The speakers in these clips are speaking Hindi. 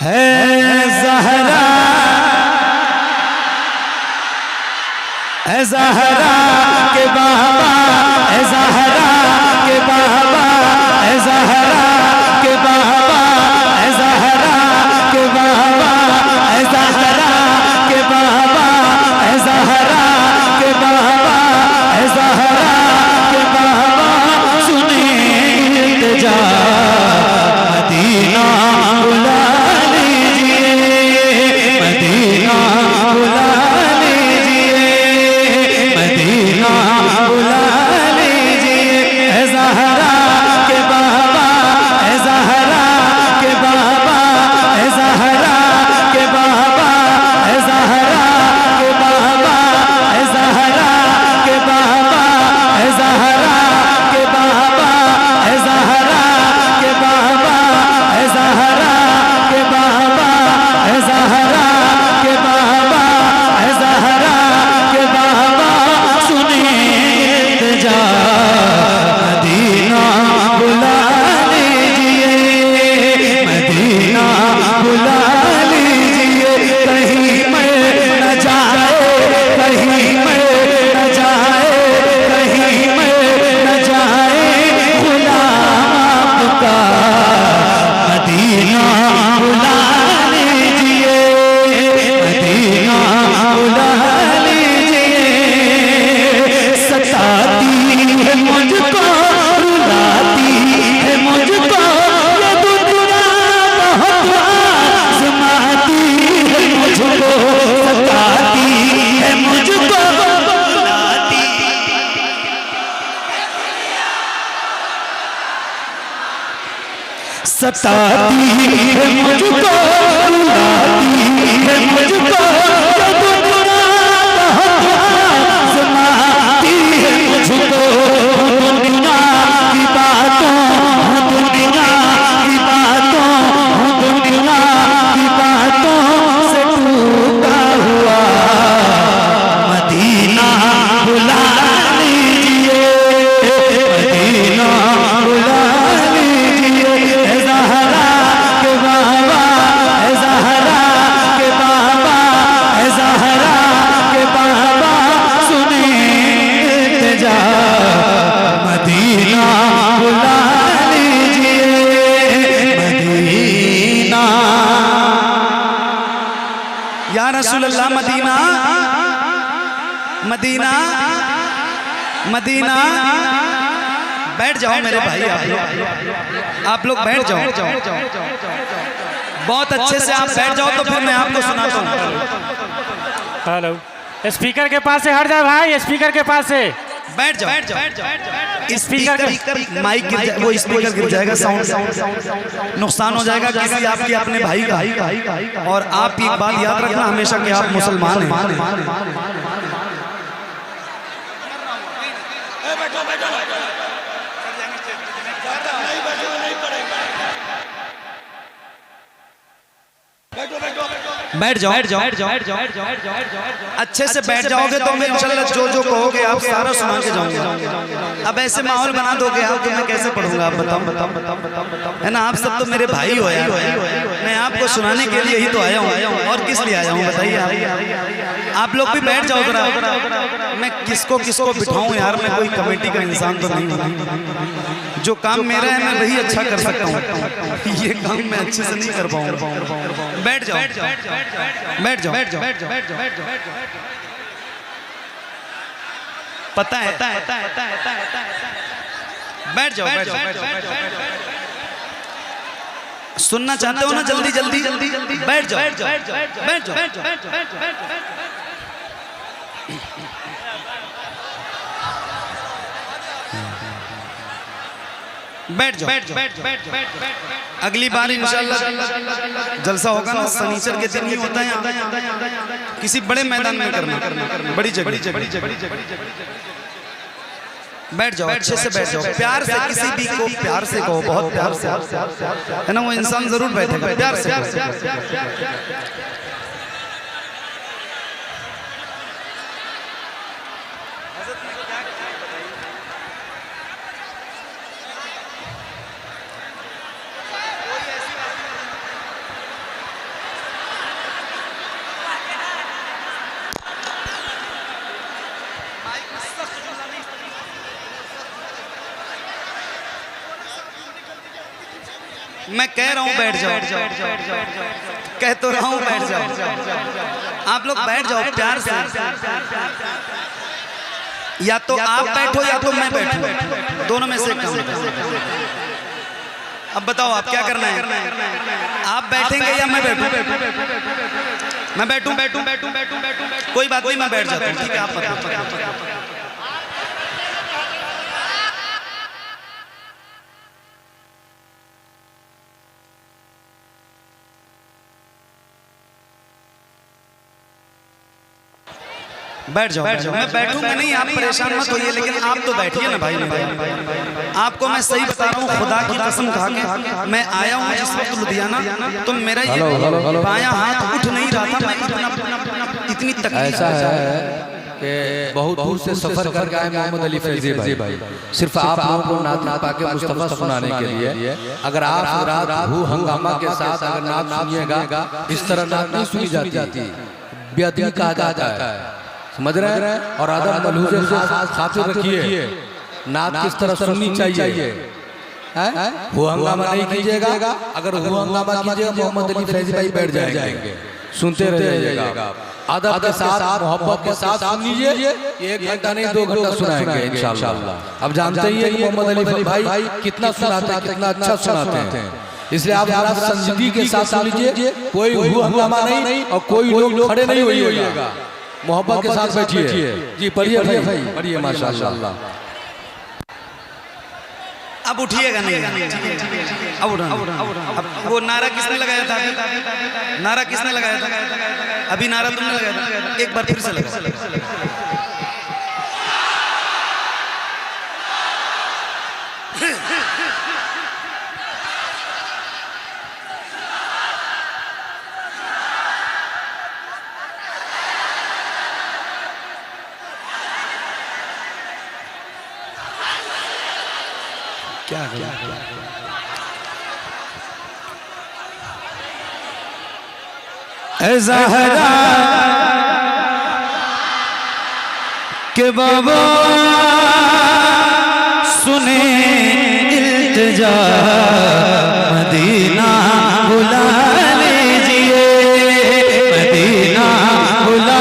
है ज़हरा, है ज़हरा के बाबा, है ज़हरा के बाबा, है ज़हरा के बाबा, है ज़हरा के बाबा, है ज़हरा के बाबा, है ज़हरा के बाबा, है ज़हरा के बाबा। सुनिए इल्तिजा मदीना बुला लीजिए, मदीना बुला लीजिए, मदीना बुला लीजिए। है ज़हरा के बाबा, है ज़हरा के बाबा, है ज़हरा के बाबा, है ज़हरा के बाबा, है ज़हरा के बाबा, है ज़हरा के बाबा, है ज़हरा के बाबा, है ज़हरा के बाबा, है ज़हरा के बाबा, है ज़हरा के बाबा। सुनिए इल्तिजा मदीना बुला लीजिए, मदीना बुला लीजिए। कहीं मैं न जाए, कहीं मैं न जाए, कहीं मैं न जाए गुलाम आपका, मदीना बुला लीजिए, मदीना बुला लीजिए। सताती है मुझको, रुलाती है मुझको ये दुनिया, बहुत आज़माती है मुझको, सताती है मुझको, रुलाती सताती है मुझको, रुलाती है मुझको ये दुनिया, बहुत आज़माती है मुझको। दुनिया की बातों, दुनिया की बातों, दुनिया की बातों से टूटा हुआ मदीना बुला लीजिए, मदीना बुला लीजिए। है ज़हरा के बाबा, है ज़हरा के बाबा, है ज़हरा के बाबा। सुनिए इल्तिजा मदीना बुला लीजिए, मदीना। या रसूल अल्लाह मदीना, मदीना, मदीना। बैठ जाओ मेरे भाई, आप लोग बैठ जाओ, बहुत अच्छे से आप बैठ जाओ तो फिर मैं आपको सुनाता हूँ। हेलो, स्पीकर के पास से हट जाए भाई, स्पीकर के पास से बैठ जाओ, स्पीकर माइक गिर जाए, वो स्पीकर गिर जाएगा, साउंड नुकसान हो जाएगा किसी आपके अपने भाई का। और आप एक बात याद रखना हमेशा कि आप मुसलमान हैं। बैठ जाओ, अच्छे से बैठ जाओगे तो मैं इंशाल्लाह जो कहोगे आप सारा सुना के जाऊंगा। अब ऐसे माहौल बना दोगे आप तो मैं कैसे पढ़ूंगा? आप बताओ, है ना? आप सब तो मेरे भाई हो यार, मैं आपको सुनाने के लिए ही तो आया हूँ, और किस लिए आया हूँ बताइए आप लोग भी बैठ जाओ जरा। मैं किसको किसको बिठाऊं यार, मैं कोई कमेटी का इंसान तो नहीं हूँ। जो काम मेरा है मैं वही अच्छा कर सकता हूँ, ये काम मैं अच्छे से नहीं कर पाऊंगा। बैठ जाओ, बैठ जाओ, बैठ जाओ, बैठ जाओ। पता है, बैठ जाओ, बैठ जाओ। सुनना चाहते हो ना? जल्दी जल्दी बैठ जाओ, बैठ जाओ, बैठ जाओ। बैठ जाओ, बैठ जाओ। अगली बार इंशाल्लाह जलसा होगा ना, शनिचर के दिन ही होता है, किसी बड़े मैदान में करना, बड़ी जगह। बैठ जाओ, अच्छे से बैठ जाओ, प्यार से किसी भी को प्यार से कहो, बहुत प्यार से, है ना? वो इंसान जरूर बैठेगा प्यार से। मैं कह रहा हूँ बैठ जाओ, कह तो रहा हूँ बैठ जाओ। आप लोग बैठ जाओ प्यार से। या तो आप बैठो या तो मैं बैठूं, दोनों में से एक काम। अब बताओ आप क्या करना है? आप बैठेंगे या मैं बैठूं? मैं बैठूं? कोई बात नहीं, मैं बैठ जाता हूं। ठीक है, आप बताओ। बैठ जाओ। मैं बैठूंगा नहीं, आप परेशान मत होइए, लेकिन आप तो बैठिए ना भाई। आपको मैं सही बता रहा हूँ, खुदा की कसम खा के मैं आया हूँ जिस वक्त लुधियाना, तो मेरा ये बायां हाथ उठ नहीं रहा था। मैं इतनी तकलीफ ऐसा है कि बहुत दूर से सफर करके आए मोहम्मद अली फैजी भाई, सिर्फ आप लोगों को नात पाके मुस्तफा सुनाने के लिए। अगर आप रात हू हंगामा के साथ अगर नात सुनिएगा, इस तरह नात नहीं सुनी जाती, बेअदबी कहा जाता है, समझ रहे हैं? और अदब मलहूज़े खातिर रखिए, नात किस तरह सुननी चाहिए। हू हंगामा नहीं कीजिएगा, अगर हू हंगामा कीजिएगा मोहम्मद अली फैजी भाई बैठ जाएंगे, सुनते रह जाइएगा। अदब के साथ, मोहब्बत के साथ सुन लीजिए। 1 घंटा नहीं 2 घंटा सुनाएंगे इंशाअल्लाह। अब जानते ही हैं कि मोहम्मद अली भाई कितना सुनाते हैं, कितना अच्छा सुनाते हैं। इसलिए आप जरा संजीदगी के साथ सुन लीजिए, कोई हू हंगामा नहीं और कोई लोग खड़े नहीं होइएगा, मोहब्बत के साथ बैठिए। जी पढ़िए भाई, पढ़िए माशाअल्लाह। अब उठिएगा नहीं, अब उठा। अब वो नारा किसने लगाया था? नारा किसने लगाया था? अभी नारा तुमने लगाया था, एक बार फिर से लगा। क्या ज़हरा के बाबा सुने इल्तिजा, मदीना बुला लीजिए, मदीना बुला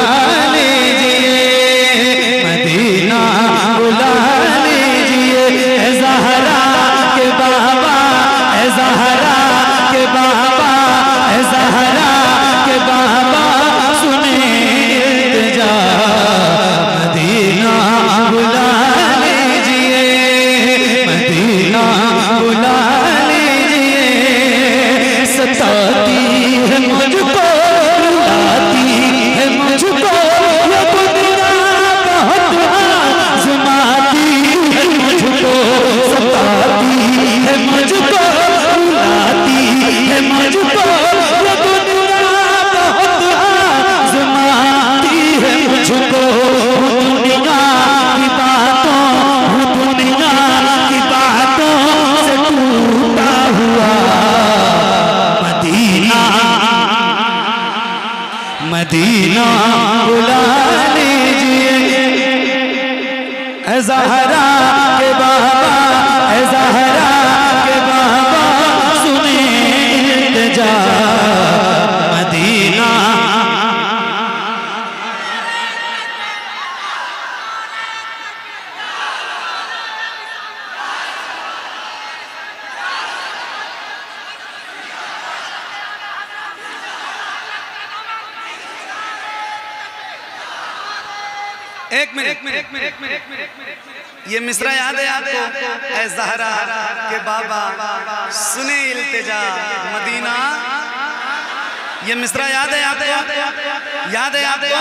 लीजिए, मदीना बुला लीजिए। ज़हरा के बाबा, ज़हरा के बाबा, ज़हरा के बाबा सुने इल्तिजा, मदीना बुला लीजिए, मदीना बुला लीजिए। सताती है मुझको, रुलाती है मुझको, ये दुनिया बहुत आज़माती है मुझको। सताती है मुझको, रुलाती है मुझको, ये दुनिया बहुत आज़माती है मुझको। दुनिया की बातों, दुनिया की बातों से टूटा हुआ मदीना, मदीना बुला लीजिए। ज़हरा के बाबा, ज़हरा के बाबा सुने इल्तिजा, मदीना। एक मिनट, ये मिसरा याद है आपको? ऐ ज़हरा के बाबा सुने इल्तिजा, मदीना। ये मिसरा याद है आपको? याद है आपको?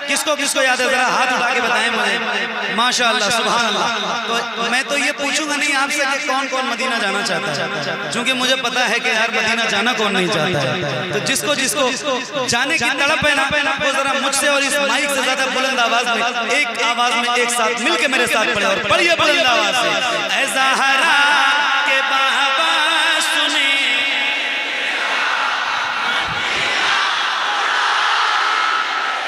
किसको किसको याद है? जरा हाथ उठा के बताएं मुझे। माशाअल्लाह, सुभान अल्लाह। तो मैं तो ये पूछूंगा नहीं आपसे कि कौन कौन मदीना जाना चाहता है, क्योंकि मुझे पता है कि यार मदीना जाना कौन नहीं चाहता है। तो जिसको जिसको जाने की तड़प है ना, वो जरा मुझसे और इस माइक से ज्यादा बुलंद आवाज में, एक आवाज में एक साथ मिलके मेरे साथ पढ़े, और पढ़िए बुलंद आवाज से। ऐ ज़हरा के बाबा सुने,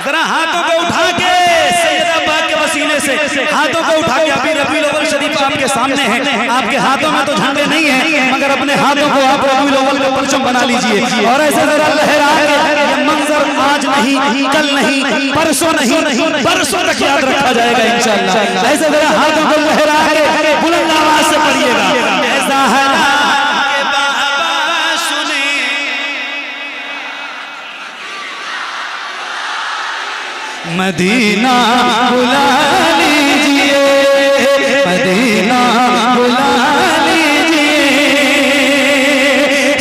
जरा हाथों को उठा के सैयदा अब्बा के वसीले से हाथों को उठा के अभी रबीउल अव्वल शरीफ आपके सामने है, आपके हाथों में तो झंडे नहीं है मगर अपने हाथों को आप रबीउल अव्वल का परचम बना लीजिए और ऐसे जरा लहरा के ये मंजर आज नहीं, कल नहीं, परसों नहीं, बरसों तक याद रखा जाएगा इंशाअल्लाह। ऐसे जरा हाथों को लहरा के बुलंद आवाज से पढ़िएगा, ऐसा है मदीना बुला लीजिए, मदीना बुला लीजिए,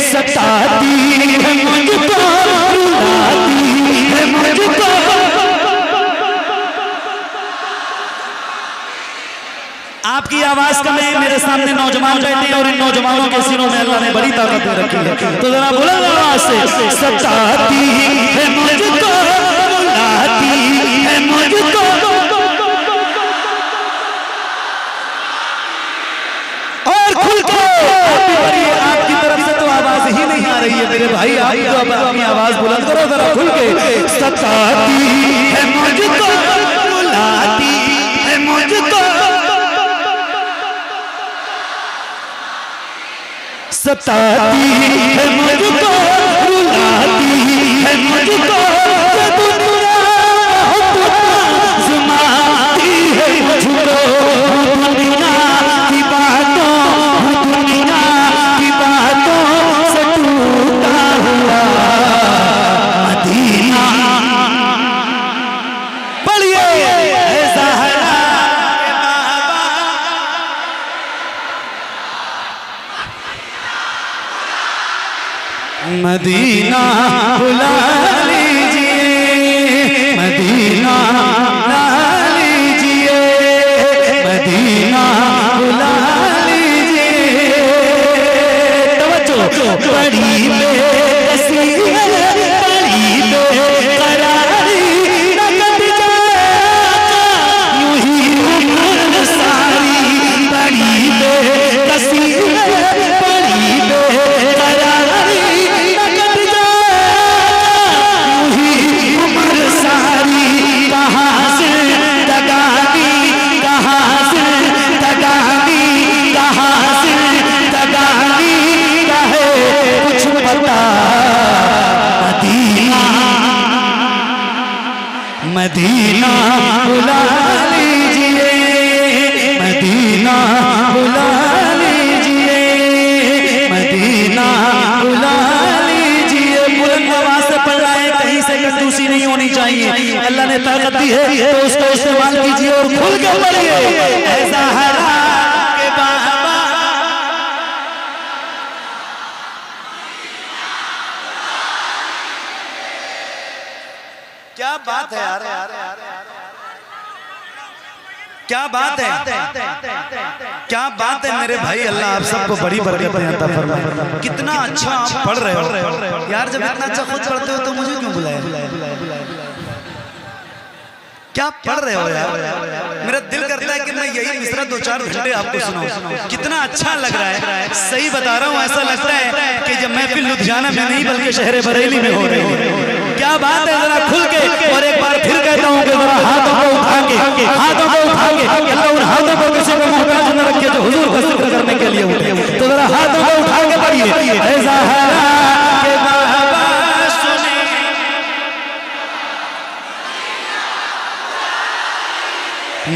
सताती है मुझको, रुलाती है मुझको। आपकी आवाज का मैं मेरे सामने नौजवान बैठे और इन नौजवानों के सिरों में अल्लाह ने बड़ी ताकत दे रखी है, तो जरा बुलंद आवाज से सताती है मुझको, रुलाती है मुझको, और खुल के आपकी तरफ से तो आवाज ही नहीं आ रही है मेरे भाई, आप तो अपनी आवाज बुलंद करो जरा खुल के। सताती है मुझको, रुलाती है मुझको, सताती है मुझको, रुलाती है मुझको, ज़ुमाती है मुझको, दुनिया की बातों, दुनिया की बातों से टूटा हुआ मदीना। पढ़िए मदीना बुला लीजिए, मदीना बुला लीजिए, मदीना बुला लीजिए। तवज्जो बड़ी बेकसी है, बड़ी बेकरारी, नकद जाका यूं ही उम्र सारी, बड़ी बेकसी है, बड़ी बेकरारी, मदीना बुला लीजिए, मदीना बुला लीजिए, मदीना बुला लीजिए। बुलंद आवाज से पढ़ रहे हैं, कहीं से कंजूसी नहीं होनी चाहिए, अल्लाह ने ताकत दी है तो उसको इस्तेमाल कीजिए और खुल के पढ़िए। ऐसा हरा के बाबा क्या बात है यार, क्या बात है, क्या बात है मेरे भाई। अल्लाह आप सबको बड़ी बरकतें अता फरमाए। कितना अच्छा आप पढ़ रहे हो यार, जब इतना अच्छा खुद पढ़ते हो तो मुझे क्यों बुलाया? क्या पढ़ रहे हो यार, मेरा दिल करता है कि मैं यही मिसरा 2-4 घंटे आपको सुनाऊं। कितना अच्छा लग रहा है, सही बता रहा हूँ, ऐसा लगता है कि जब महफिल लुधियाना में नहीं बल्कि शहर बरेली में हो रही है। क्या बात है, जरा खुल के और एक बार फिर कहता हूँ कि जरा हाथों को उठा के, हाथों को उठा के, अल्लाह उन हाथों को किसी को मोहताज न रखे जो हुजूर का जिक्र करने के लिए उठे, तो जरा हाथों को उठा के पढ़िए। ऐसा है कि बाबा सुने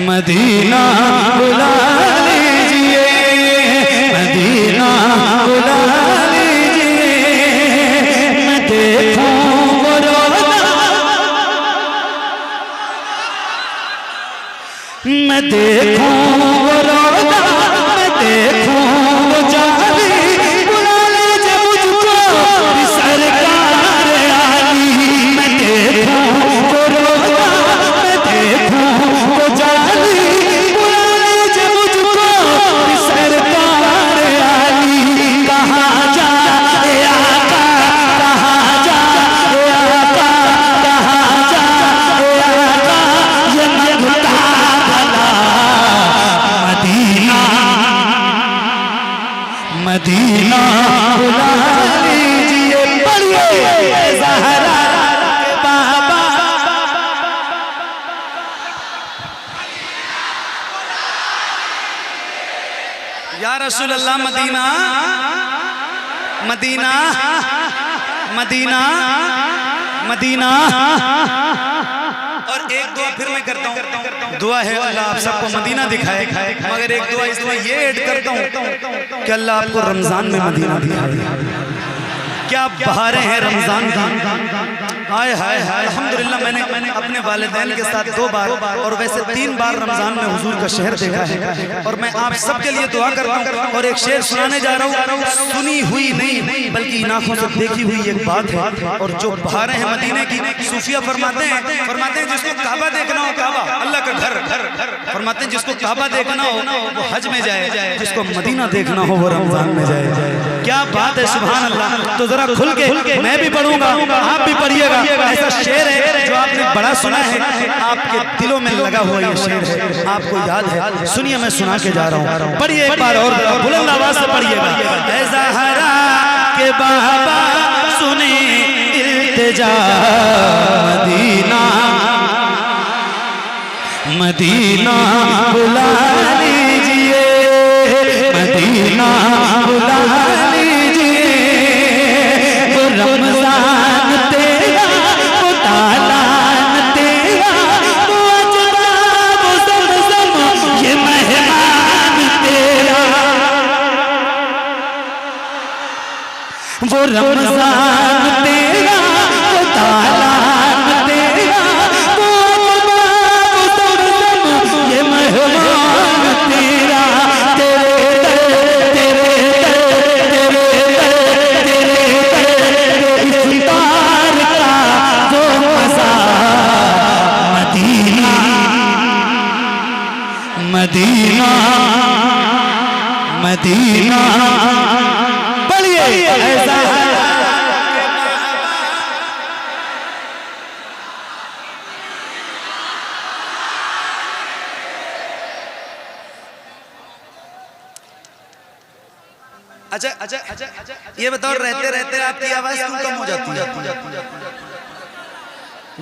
मदीना बुला लीजिए, मदीना बुला लीजिए, मैं देखूं वो रोज़ा, मैं देखूं वो रोज़ा, मैं देखूं वो जाली, बुला लीजिए मुझको सरकार आली। मैं देखूं वो रोज़ा, मैं देखूं वो जाली, बुला लीजिए मुझको सरकार आली। कहाँ जाए आका, कहाँ जाए आका, कहाँ जाए आका, ये मगता भला रसूल अल्लाह मदीना मदीना मदीना मदीना। और एक दुआ फिर मैं करता हूँ, दुआ है अल्लाह आप सबको मदीना दिखाए, मगर एक दुआ इसमें ये ऐड करता हूँ कि अल्लाह आपको रमजान में मदीना दिखाए। क्या बहारें हैं रमजान की। हाय हाय हाय अल्हम्दुलिल्लाह मैंने अपने वालिदैन के साथ 2 बार और वैसे 3 बार रमजान में हुजूर का शहर देखा है। और मैं आप सबके लिए दुआ करता हूँ और एक शेर सुनाने जा रहा हूँ, सुनी हुई नहीं बल्कि इन आंखों से देखी हुई एक बात है। और जो बहारें हैं मदीने की, सूफिया फरमाते हैं जिसको काबा देखना हो, काबा अल्लाह का घर, फरमाते हैं जिसको काबा देखना हो वो हज में जाए, जिसको मदीना देखना हो वो रमजान में जाए। क्या बात है, सुभान अल्लाह। तो जरा खुल के मैं भी पढ़ूंगा, आप भी पढ़िएगा। ऐसा शेर है जो आपने बड़ा सुना है, आपके दिलों में लगा हुआ ये शेर है, आपको याद है। सुनिए मैं सुना के जा रहा हूँ, पढ़िए एक बार और बुलंद आवाज से पढ़िएगा। ऐ ज़हरा के बाबा सुने इल्तिजा मदीना मदीना बुला लीजिए, मदीना बुला लीजिए। वो रमजान तेरा, वो तालान तेरा, वो अजदा वो ज़मज़म ये मेहमान तेरा। वो रमजान तेरा, वो तालान तेरा, वो अजदा वो ज़मज़म ये मेहमान तेरा। मदीना मदीना पढ़िए ऐसा अच्छा ये बताओ, रहते रहते आपकी आवाज क्यों कम हो जाती है?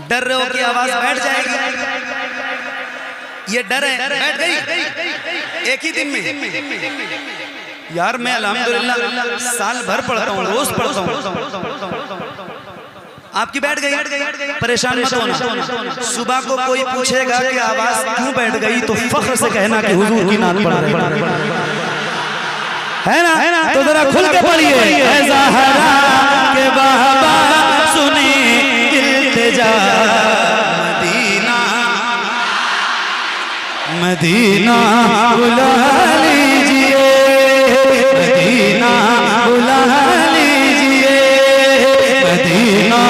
डर रहे हो कि आवाज बैठ जाएगी? ये डर है बैठ गई एक ही दिन में? यार मैं अल्हम्दुलिल्लाह साल भर पढ़ता हूँ, रोज पढ़ता हूँ। आपकी बैठ गई, परेशान मत होना। सुबह को कोई पूछेगा कि आवाज क्यों बैठ गई तो फख्र से कहना कि हुजूर की नात पढ़ रहे है ना। तो जरा खुल के पढ़िए। ऐ ज़हरा के बाबा सुने इल्तिजा मदीना बुला लीजिए, मदीना बुला लीजिए, मदीना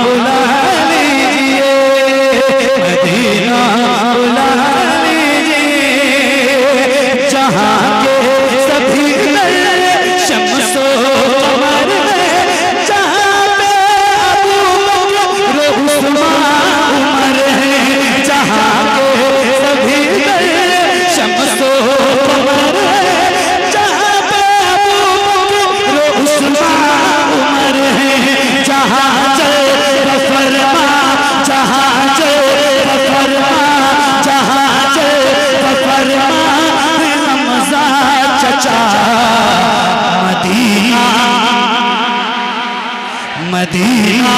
बुला लीजिए, मदीना बुला लीजिए। जहाँ के सभी शम्सो कमर है, जहाँ पे अबू बकर उमर है, जहाँ के सभी शम्सो कमर है, जहाँ पे अबू बकर उमर है, जहाँ चल फरमा, जहाँ चल फरमा, जहाँ चल फरमा रमज़ा चचा मदीना मदीना।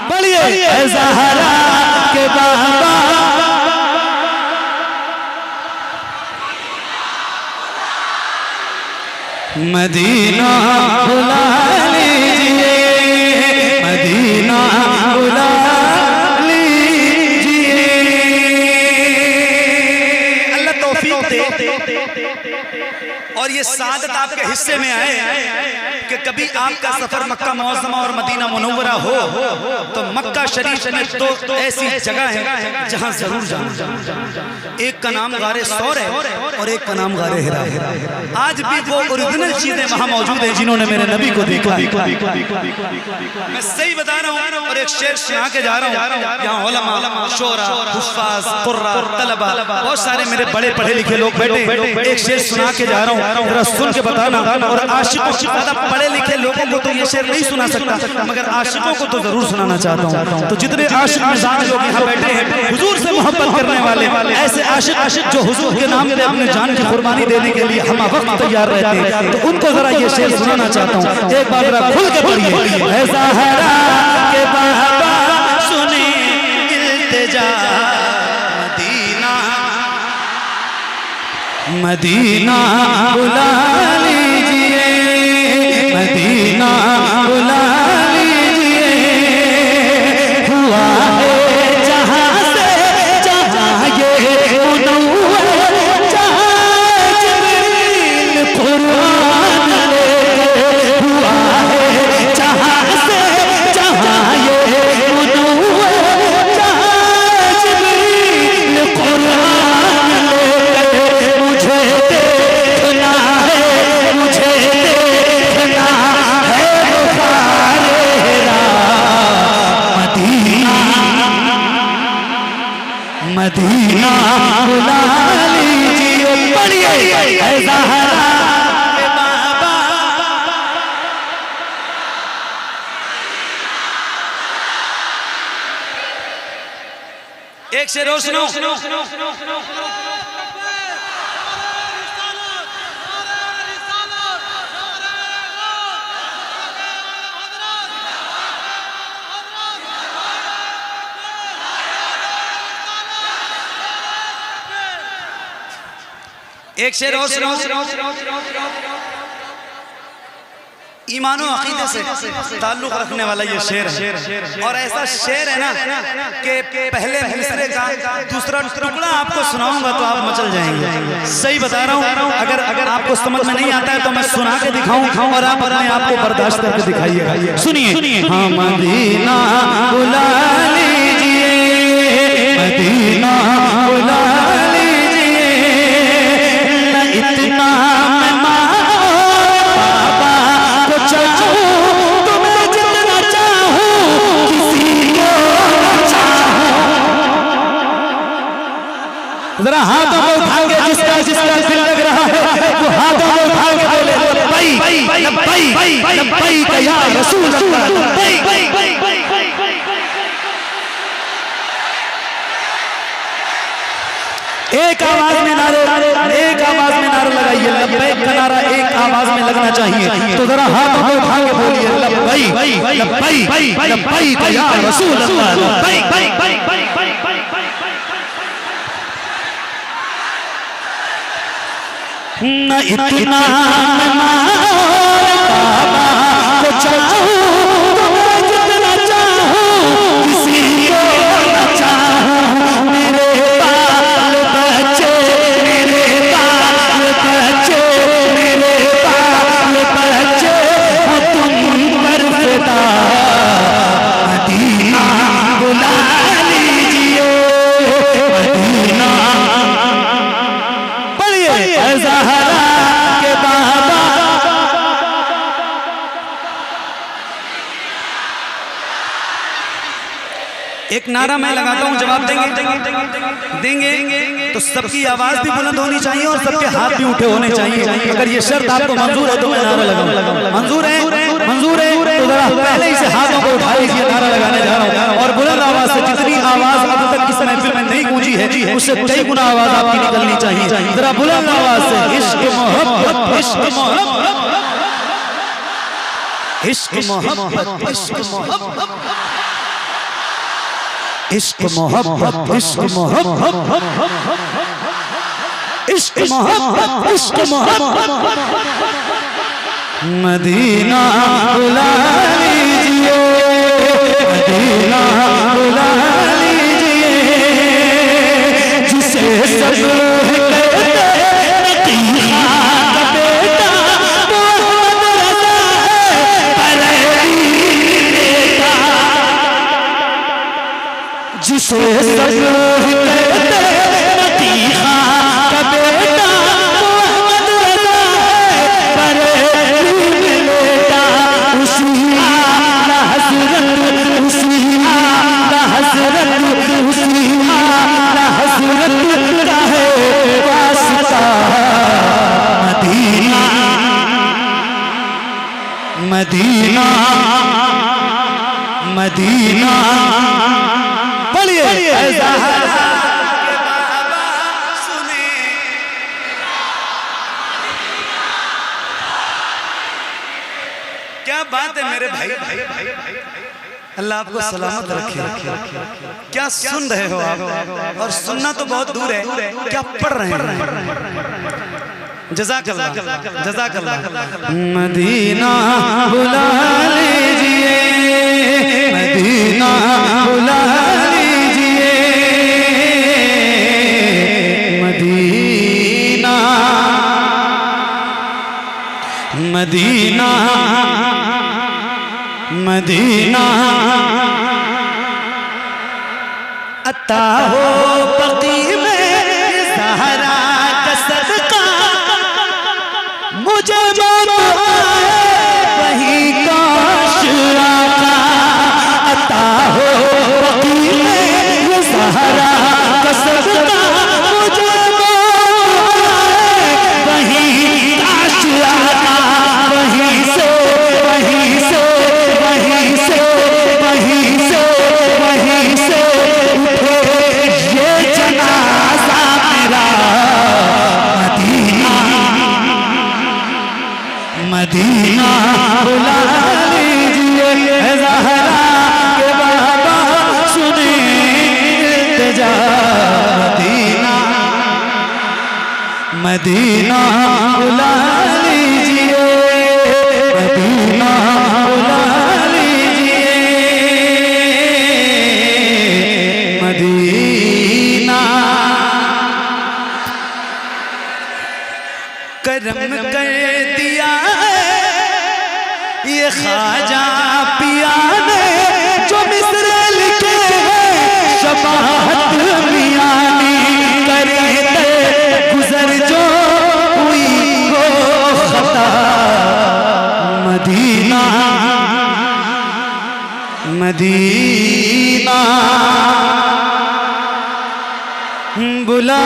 पढ़िए ऐ ज़हरा के बाबा मदीना बुला लीजिए, मदीना बुला लीजिए। अल्लाह तौफीक दे और ये सादत आपके हिस्से में आए कि कभी आपका सफर मक्का मुअज़्ज़मा और मदीना मुनव्वरा हो तो मक्का शरीफ में तो ऐसी जगह है जहां जरूर जाना। एक का नाम गारे सौर है और एक का नाम गारे हिरा है। आज भी वो ओरिजिनल चीजें वहां मौजूद हैं जिन्होंने मेरे नबी को देखा। मैं सही बता रहा हूँ और एक शेर सुना के जा रहा हूँ। यहाँ उलमा, शोरा, हुफ्फाज, कुर्रा, तलबा बहुत सारे मेरे बड़े पढ़े लिखे लोग बैठे। एक शेर सुना के जा रहा हूँ, जरा सुन के बताना। और आशिकों से ज्यादा पढ़े लिखे लोगों को तो ये शेर नहीं सुना सकता, मगर आशिकों को तो जरूर सुनाना चाहता हूँ। तो जितने आशिक मिजाज लोग यहाँ बैठे हैं, हुजूर से मोहब्बत करने वाले, ऐसे आशिक जो हुजूर के नाम पे अपने जान की कुर्बानी देने के लिए हम वक्त तैयार रहते हैं, तो उनको जरा ये शेर सुनाना चाहता हूँ। एक बार जरा खुल के पढ़िए। ऐ ज़हरा के बाबा सुने इल्तिजा, मदीना बुला लीजिए, मदीना बुला लीजिए। हुआ है जहाँ से जहाँ ये मुनव्वर, जहाँ जिब्रील कुरान लेके। हुआ है जहाँ से जहाँ ये मुनव्वर, जहाँ जिब्रील कुरान लेके। मुझे देखना है, मुझे देखना है बुखारेरा मदीना, मदीना बुला लीजिए। पढ़िए ऐ ज़हरा के बाबा। एक शेर और सुनो। एक शेर और सुनो। ईमानो अकीदे से ताल्लुक रखने वाला ये शेर है, और ऐसा शेर है ना कि पहले मिसरे का दूसरा टुकड़ा आपको सुनाऊंगा तो आप मचल जाएंगे। सही बता रहा हूँ। अगर आपको समझ में नहीं आता है तो मैं सुना के दिखाऊं, और आप अपने आप को बर्दाश्त करके दिखाइएगा। सुनिए। हाँ, मदीना बुला लीजिए, मदीना बुला लीजिए। इतना मैं बाबा को चाहूं, तुम्हें जितना चाहूं, किसी को न चाहूं। जरा हाथों को उठा के जिसका जिसका दिल लग रहा है वो हाथों को उठा के बोले लब्बैक लब्बैक लब्बैक या रसूल अल्लाह, लब्बैक। एक आवाज में नारे, एक आवाज में नारा लगाइए। लब्बैक का नारा एक आवाज में लगना चाहिए। तो जरा हाथों को उठा के बोलिए लब्बैक लब्बैक लब्बैक या रसूल अल्लाह, लब्बैक। न इतना बाबा को चाहूं, तुम्हें जितना चाहूं, किसी को न चाहूं। मेरे बाल बच्चे, मेरे बाल बच्चे, मेरे बाल बच्चे हो तुम पर फिदा। मदीना बुला लीजिए, मदीना। पढ़िए ऐ ज़हरा के बाबा। एक नारा मैं लगाता हूँ, जवाब देंगे तो सबकी आवाज भी बुलंद होनी चाहिए और सबके हाथ भी उठे होने चाहिए। अगर ये शर्त आपको मंजूर है तो मैं नारा लगाऊंगा। मंजूर है? मंजूर है तो जरा पहले ही से हाथों को उठा लीजिए। नारा लगाने जा रहा हूँ, और बुलंद आवाज से, जितनी आवाज अब तक इस महफिल में नहीं गूंजी है उससे कई गुना आवाज आपकी निकलनी चाहिए। जरा बुलंद आवाज से इश्क मोहब्बत, इश्क मोहब्बत, इश्क मोहब्बत, इश्क मोहब्बत, इश्क मोहब्बत, इश्क मोहब्बत, इश्क मोहब्बत, इश्क मोहब्बत। मदीना बुला लीजिए, मदीना बुला लीजिए। जिसे सब जिसे सब मदीना का बेटा मोहम्मद रज़ा है, बरेली बेटा उसी आला हज़रत, उसी आला हज़रत, उसी आला हज़रत का है वास्ता। मदीना मदीना बोलिए ज़हरा के बाबा सुने। क्या बात है मेरे भाई, अल्लाह आपको सलामत रखे। क्या सुन रहे हो आप, और सुनना तो बहुत दूर है, क्या पढ़ रहे हैं। जज़ाकल्लाह जज़ाकल्लाह। मदीना बुला लीजिए, मदीना बुला लीजिए, मदीना मदीना मदीना अता हो बकी में ज़हरा का सदका, मुझे वही काश आका। अता हो बकी में ज़हरा का सदका, मुझे वही काश आका। वहीं से वहीं से वहीं से वहीं से वहीं से उठे ये जनाजा मेरा। मदीना मदीना बुला लीजिए, ज़हरा के बाबा सुने इल्तिजा। मदीना मदीना बुला लीजिए, मदीना बुला लीजिए, मदीना। करम कर दिया ये ख्वाजा पिया ने, जो मिस्र लिखे हैं शबाहत मियानी। करे गुजर जो हुई वो खता, मदीना मदीना बुला